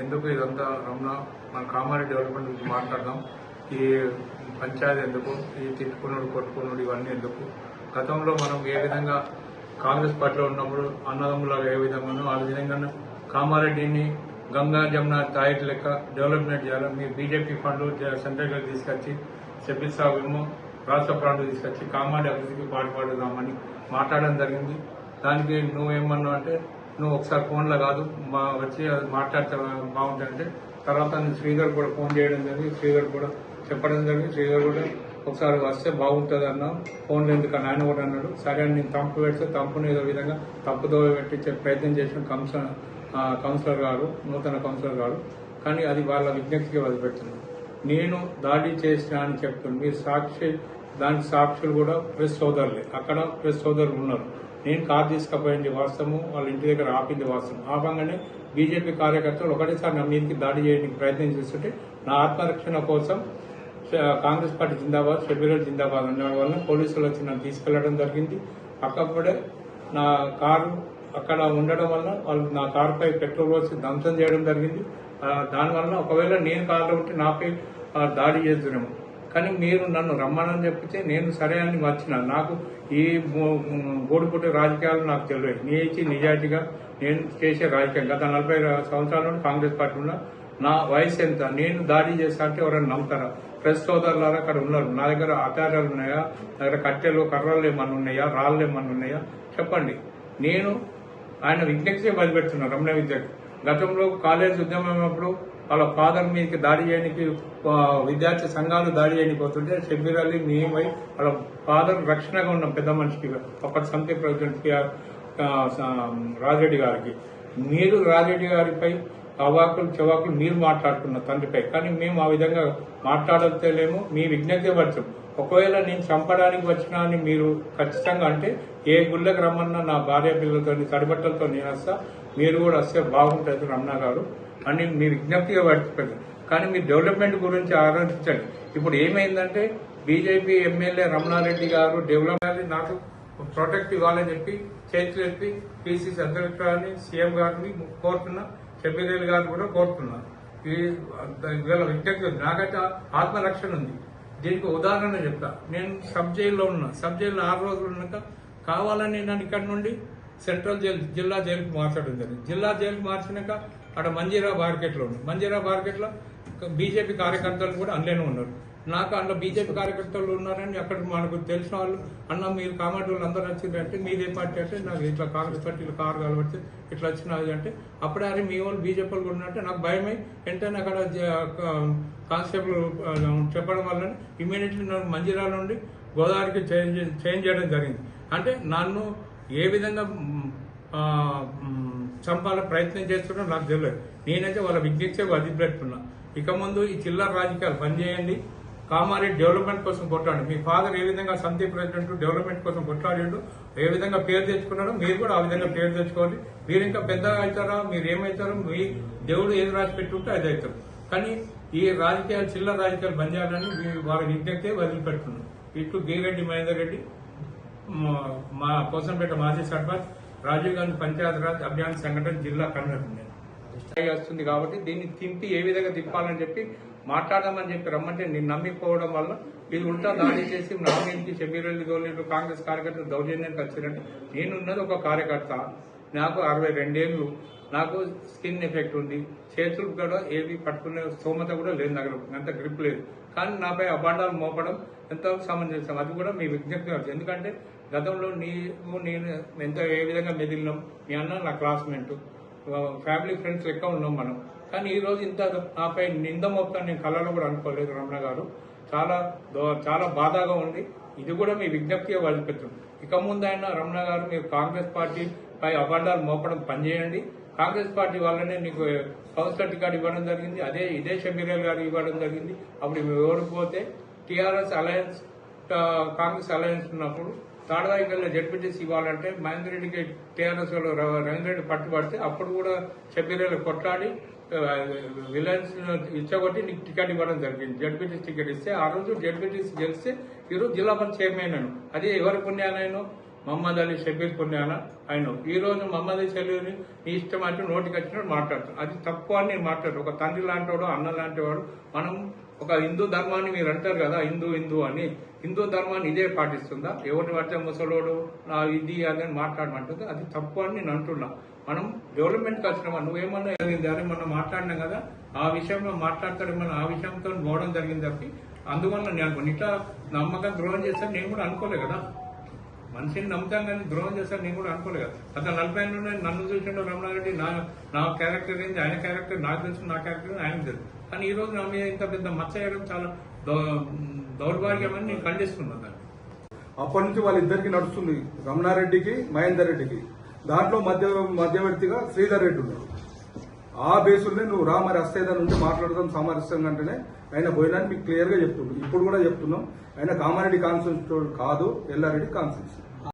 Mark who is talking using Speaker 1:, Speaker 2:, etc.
Speaker 1: ఎందుకు ఇదంతా రమణ మన కామారెడ్డి డెవలప్మెంట్ గురించి మాట్లాడదాం. ఈ పంచాయతీ ఎందుకు, ఈ తిట్టుకున్నాడు కొట్టుకున్నాడు ఇవన్నీ ఎందుకు? గతంలో మనం ఏ విధంగా కాంగ్రెస్ పార్టీలో ఉన్నప్పుడు అన్నదమ్ములాగా ఏ విధంగానో ఆ విధంగా కామారెడ్డిని గంగా జమున తాయిట్ లెక్క డెవలప్మెంట్ చేయాలి. మీ బీజేపీ ఫండ్లు సెంట్రల్గా తీసుకొచ్చి చెప్పిస్తామేమో రాష్ట్ర ఫండ్లు తీసుకొచ్చి కామారెడ్డి అభివృద్ధికి పాటుపడదామని మాట్లాడడం జరిగింది. దానికి నువ్వేమన్నావు అంటే నువ్వు ఒకసారి ఫోన్లో కాదు వచ్చి అది మాట్లాడితే బాగుంటుందంటే తర్వాత శ్రీధర్ కూడా ఫోన్ చేయడం జరిగింది. శ్రీధర్ కూడా చెప్పడం జరిగింది. శ్రీధర్ కూడా ఒకసారి వస్తే బాగుంటుంది అన్నా ఫోన్లో ఎందుకని ఆయన కూడా అన్నాడు. సరే అని నేను తంపు పెడితే తంపుని ఏదో విధంగా తప్పుదో పెట్టించే ప్రయత్నం చేసిన కౌన్సిలర్ గారు, నూతన కౌన్సిలర్ గారు. కానీ అది వాళ్ళ విజ్ఞప్తికి వదిలిపెడుతున్నాను. నేను దాడి చేసిన అని చెప్తున్నాను. మీరు దానికి సాక్షులు కూడా ప్రెస్ సోదరులే. అక్కడ ప్రెస్ సోదరులు ఉన్నారు. నేను కారు తీసుకుపోయింది వాస్తవం, వాళ్ళ ఇంటి దగ్గర ఆపింది వాస్తవం. ఆపంగానే బీజేపీ కార్యకర్తలు ఒకటేసారి నా మీదకి దాడి చేయడానికి ప్రయత్నం చేస్తుంటే నా ఆత్మరక్షణ కోసం కాంగ్రెస్ పార్టీ జిందాబాద్, షెడ్యూల్ జిందాబాద్ అన్న వల్ల పోలీసులు వచ్చి నన్ను తీసుకెళ్లడం జరిగింది. అక్కడే నా కారు అక్కడ ఉండడం వల్ల వాళ్ళు నా కారుపై పెట్రోల్ పోసి ధ్వంసం చేయడం జరిగింది. దానివల్ల ఒకవేళ నేను కారులో ఉంటే నాపై దాడి చేస్తున్నాము. కానీ మీరు నన్ను రమ్మనని చెప్పితే నేను సరే అని వచ్చిన. నాకు ఈ గోడిపుట్టు రాజకీయాలు నాకు తెలియదు. నిజాయితీగా నేను చేసే రాజకీయం గత 40 సంవత్సరాల నుండి కాంగ్రెస్ పార్టీ ఉన్నా. నా వయసు ఎంత, నేను దాడి చేస్తా అంటే ఎవరైనా నమ్ముతారా? ప్రెస్ సోదరులారా అక్కడ ఉన్నారు. నా దగ్గర ఆధారాలు ఉన్నాయా? నా దగ్గర కట్టెలు కర్రలు ఏమన్నా ఉన్నాయా? రాళ్ళు ఏమన్నా ఉన్నాయా? చెప్పండి. నేను ఆయన విజ్ఞప్తి బదిపెడుతున్నా. రమణ విద్యకి గతంలో కాలేజ్ ఉద్యమం వాళ్ళ ఫాదర్ మీదకి దాడి చేయడానికి విద్యార్థి సంఘాలు దాడి చేయడానికి పోతుంటే షబ్బీర్ అలీ మేమై వాళ్ళ ఫాదర్ రక్షణగా ఉన్నాం. పెద్ద మనిషికి అప్పటి సమితి ప్రెసిడెంట్ రాజిరెడ్డి గారికి. మీరు రాజిరెడ్డి గారిపై అవాకులు చెవాకులు మీరు మాట్లాడుతున్న తండ్రిపై. కానీ మేము ఆ విధంగా మాట్లాడలేము. మీ విజ్ఞప్తి పడతాం. ఒకవేళ నేను చంపడానికి వచ్చినా అని మీరు ఖచ్చితంగా అంటే ఏ గుళ్ళకి రమ్మన్నా నా భార్య పిల్లలతో తడిబట్టలతో నేను వస్తా, మీరు కూడా వస్తే బాగుంటుంది రమణ గారు అని మీ విజ్ఞప్తిగా పడుతుంది. కానీ మీరు డెవలప్మెంట్ గురించి ఆలోచించండి. ఇప్పుడు ఏమైందంటే బీజేపీ ఎమ్మెల్యే రమణారెడ్డి గారు డెవలప్మెంట్ నాకు ప్రొటెక్ట్ ఇవ్వాలని చెప్పి చేతులు ఎత్తి పిసిసి అధ్యక్షురాన్ని సీఎం గారిని కోరుతున్నా, షబ్బీర్ గారిని కూడా కోరుతున్నా. వీళ్ళ విజ్ఞప్తి నాకైతే ఆత్మరక్షణ ఉంది. దీనికి ఉదాహరణ చెప్తా. నేను సబ్ జైల్లో ఉన్నా. సబ్ జైల్లో 6 రోజులు ఉన్నాక కావాలని నన్ను ఇక్కడ నుండి సెంట్రల్ జైలు జిల్లా జైలుకి మార్చడం జరిగింది. జిల్లా జైలుకి మార్చినాక అక్కడ మంజీరా మార్కెట్లో ఉంది. మంజీరా మార్కెట్లో బీజేపీ కార్యకర్తలు కూడా అందులోనే ఉన్నారు. నాకు అందులో బీజేపీ కార్యకర్తలు ఉన్నారని అక్కడ మనకు తెలిసిన వాళ్ళు అన్న మీరు కామారెడ్డి వాళ్ళు అందరూ వచ్చింది అంటే మీదే పార్టీ అంటే నాకు ఇట్లా కాంగ్రెస్ పార్టీలో కారు కలబడితే ఇట్లా వచ్చినది అంటే అప్పుడే అరే మీ వాళ్ళు బీజేపీ వాళ్ళు ఉన్నట్టే నాకు భయమై వెంటనే అక్కడ కానిస్టేబుల్ చెప్పడం వల్ల ఇమీడియట్లీ నన్ను మంజీరా నుండి గోదావరికి చేంజ్ చేయడం జరిగింది. అంటే నన్ను ఏ విధంగా చంపాల ప్రయత్నం చేస్తున్నా నాకు తెలియదు. నేనైతే వాళ్ళ విజ్ఞప్తి వదిలిపెట్టుకున్నా. ఇక ముందు ఈ చిల్లర రాజకీయాలు పనిచేయండి. కామారెడ్డి డెవలప్మెంట్ కోసం కొట్లాడు. మీ ఫాదర్ ఏ విధంగా సమితి ప్రెసిడెంట్ డెవలప్మెంట్ కోసం కొట్లాడాడు, ఏ విధంగా పేరు తెచ్చుకున్నాడో మీరు కూడా ఆ విధంగా పేరు తెచ్చుకోవాలి. మీరు ఇంకా పెద్దగా అవుతారా, మీరు ఏమవుతారో మీ దేవుడు ఏది రాసి పెట్టుంటే అది అవుతారు. కానీ ఈ రాజకీయాలు చిల్లర రాజకీయాలు బంద్ చేయాలని వాళ్ళ విజ్ఞప్తి వదిలిపెట్టుకున్నాం. ఇట్లు గిరిరెడ్డి మహేందర్ రెడ్డి, మా కోసంపేట మాజీ సర్పంచ్, రాజీవ్ గాంధీ పంచాయతీరాజ్ అభియాన్ సంఘటన జిల్లా కన్వీనర్ వస్తుంది. కాబట్టి దీన్ని తింపి ఏ విధంగా తిప్పాలని చెప్పి మాట్లాడదామని చెప్పి రమ్మంటే నేను నమ్మిపోవడం వల్ల ఇది ఉల్టా దాడి చేసి నా మీదకి షబ్బీర్ అలీ గోలీలు కాంగ్రెస్ కార్యకర్తలు దౌర్జన్యానికి వచ్చినట్టు. నేనున్నది ఒక కార్యకర్త. నాకు 62 ఏళ్ళు. నాకు స్కిన్ ఎఫెక్ట్ ఉంది. చేతులు కూడా ఏవి పట్టుకునే స్తోమత కూడా లేదు, నాకు అంత గ్రిప్ లేదు. కానీ నాపై అబాండాలు మోపడం ఎంతో సమంజసం. అది కూడా మీ విజ్ఞప్తి అవుతుంది. ఎందుకంటే గతంలో నేను ఏ విధంగా మెదిలినాం. మీ అన్న నా క్లాస్మేట్, ఫ్యామిలీ ఫ్రెండ్స్ లెక్క ఉన్నాం మనం. కానీ ఈ రోజు ఇంత నాపై నింద మోపుతాను నేను కళ్ళలో కూడా అనుకోలేదు రమణ గారు. చాలా బాధగా ఉంది. ఇది కూడా మీ విజ్ఞప్తిగా వదిలిపెట్టాం. ఇక ముందైనా రమణ గారు మీరు కాంగ్రెస్ పార్టీపై అబాండాలు మోపడం పనిచేయండి. కాంగ్రెస్ పార్టీ వల్లనే నీకు కౌన్సిలర్ టికెట్ ఇవ్వడం జరిగింది. ఇదే షబ్బీర్ అలీ గారు ఇవ్వడం జరిగింది. అప్పుడు ఓడిపోతే టీఆర్ఎస్ అలయన్స్ కాంగ్రెస్ అలయన్స్ ఉన్నప్పుడు తాడవాయికల్లో జడ్పీటీసీ ఇవ్వాలంటే మహేందర్ రెడ్డికి టీఆర్ఎస్ వాళ్ళు రవీంద్ర రెడ్డి పట్టుబడితే అప్పుడు కూడా షబ్బీర్ అలీ కొట్లాడి విలయన్స్ ఇచ్చగొట్టి నీకు టికెట్ ఇవ్వడం జరిగింది. జడ్పీటీసీ టికెట్ ఇస్తే ఆ రోజు జడ్పీటీసీ గెలిస్తే ఈరోజు జిల్లా పరిషత్ చైర్మన్ అను. అది ఎవరి పుణ్యానైనా మహమ్మద్ అలీ షబీర్ పుణ్యాన ఆయన ఈ రోజు మహమ్మద్ అలీ షబీర్ని నీ ఇష్టం అంటే నోటికి వచ్చినట్టు మాట్లాడతాడు. అది తప్పు అని నేను మాట్లాడు. ఒక తండ్రి లాంటివాడు, అన్న లాంటివాడు. మనం ఒక హిందూ ధర్మాన్ని మీరు అంటారు కదా, హిందూ అని, హిందూ ధర్మాన్ని ఇదే పాటిస్తుందా? ఎవరిని పడితే ముసలోడు ఇది అని మాట్లాడమంటుంది. అది తప్పు అని నేను అంటున్నా. మనం డెవలప్మెంట్కి వచ్చినామా, నువ్వేమన్నా అదే మనం మాట్లాడినాం కదా, ఆ విషయంలో మాట్లాడతాడేమన్నా ఆ విషయంతో పోవడం జరిగింది తప్పి అందువల్ల నేను అనుకోను. ఇట్లా నమ్మకం ద్రోహం చేస్తాను నేను కూడా అనుకోలే కదా. మనిషిని నమ్ముతాం కానీ ద్రోహం చేస్తాను నేను కూడా అనుకోలే కదా. అతను 40 ఏళ్ళు నన్ను చూసిండు రమణారెడ్డి, నా క్యారెక్టర్ ఏంది, ఆయన క్యారెక్టర్ నాకు తెలుసు, నా క్యారెక్టర్ ఆయనకు తెలుసు. కానీ ఈ రోజు నా మీద ఇంత పెద్ద మచ్చ వేయడం చాలా దౌర్భాగ్యమని నేను ఖండిస్తున్నాను దాన్ని.
Speaker 2: అప్పటి నుంచి వాళ్ళిద్దరికి నడుస్తుంది, రమణారెడ్డికి మహేందర్ రెడ్డికి. దాంట్లో మధ్యవర్తిగా శ్రీధర్ రెడ్డి ఉన్నాడు. ఆ బేసుల్ని నువ్వు రా మరి అస్తేదా నుంచి మాట్లాడదాం సామరస్యంగా అంటేనే ఆయన పోయినాన్ని మీకు క్లియర్ గా చెప్తున్నాం. ఇప్పుడు కూడా చెప్తున్నాం, ఆయన కామారెడ్డి కాన్స్టిట్యూన్సీ కాదు, ఎల్లారెడ్డి కాన్స్టిట్యూన్సీ.